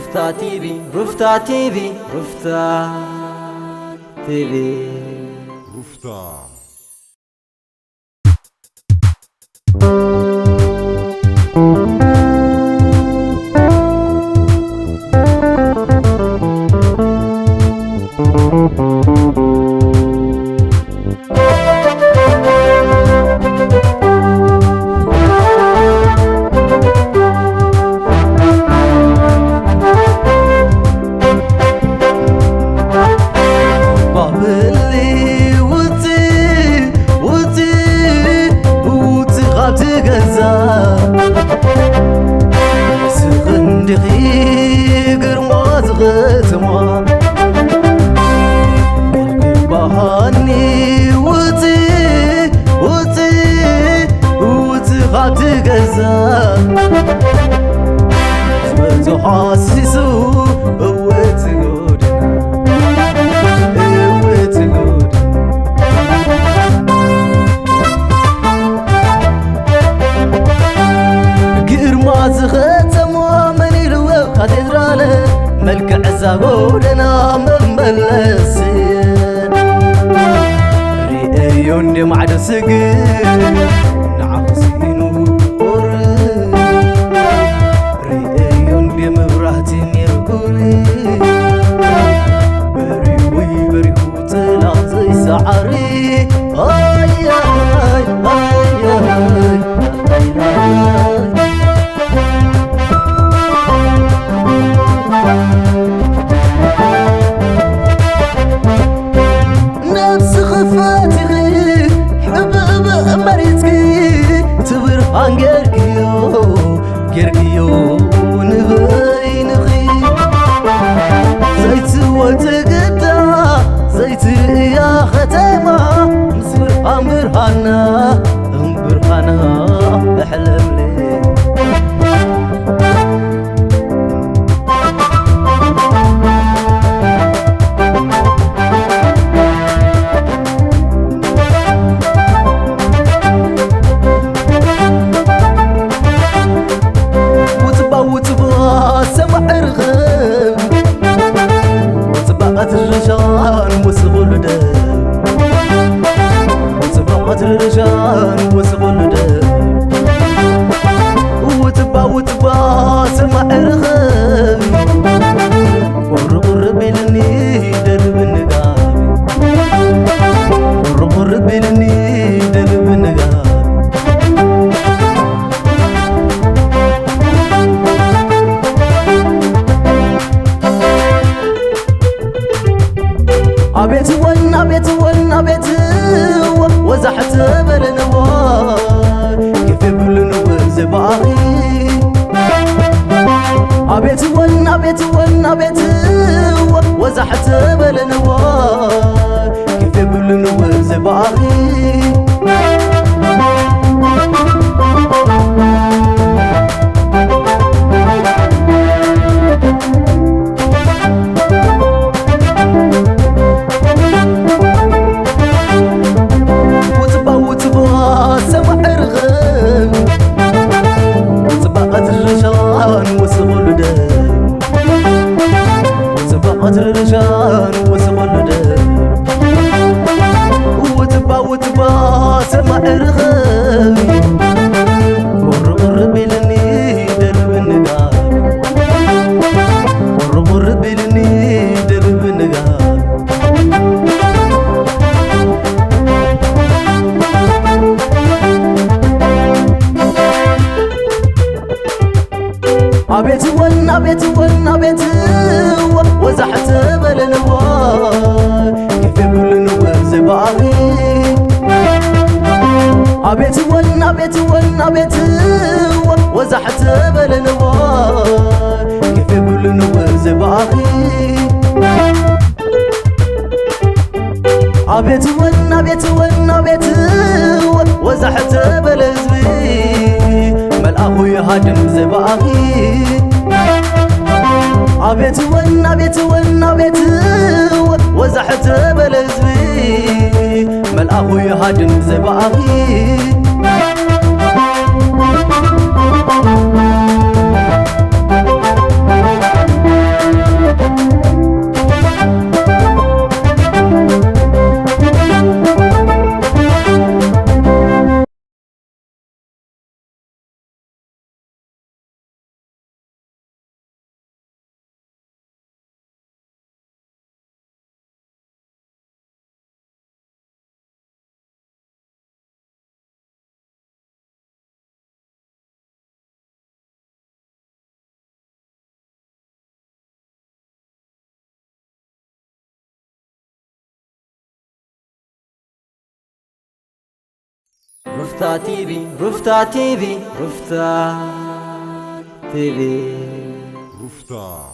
رفتا تيفي رفتا تيفي رفتا تيفي رفتا ملك عزابودنا مملس ريئيون دي معد سقين نعفسينو قر ريئيون دي مبرهتين يرقوني بريوي بريو طلع زي سعري آي آي آي آي نفس خفاتي حبب مريتكي تبرهان جرقيو نبي نخي زيت وتقدا زيت يا ختمة مسبر أمبرهانا أحلم لي الرجال وسغل دم وتبا سمع رغم قرب لني درب النقابي قرب لني درب النقابي أبيت وزحت بالنوار كيف بالنوار زباغي أبيت وزحت بالنوار كيف بالنوار زباغي الرجال وسغل دم وتبا سمع رغم قرب لني درب النقاب قرب لني درب النقاب أبيت وزحت بالنوار كيف بالنوار زباغي أبيت وزحت بالنوار كيف بالنوار زباغي أبيت وزحت بالزبي ملأخو يهاجم زباغي أبيت وزحت بالزبي ملأخو يهاجم زباغي رفتا تيفي رفتا تيفي رفتا تيفي رفتا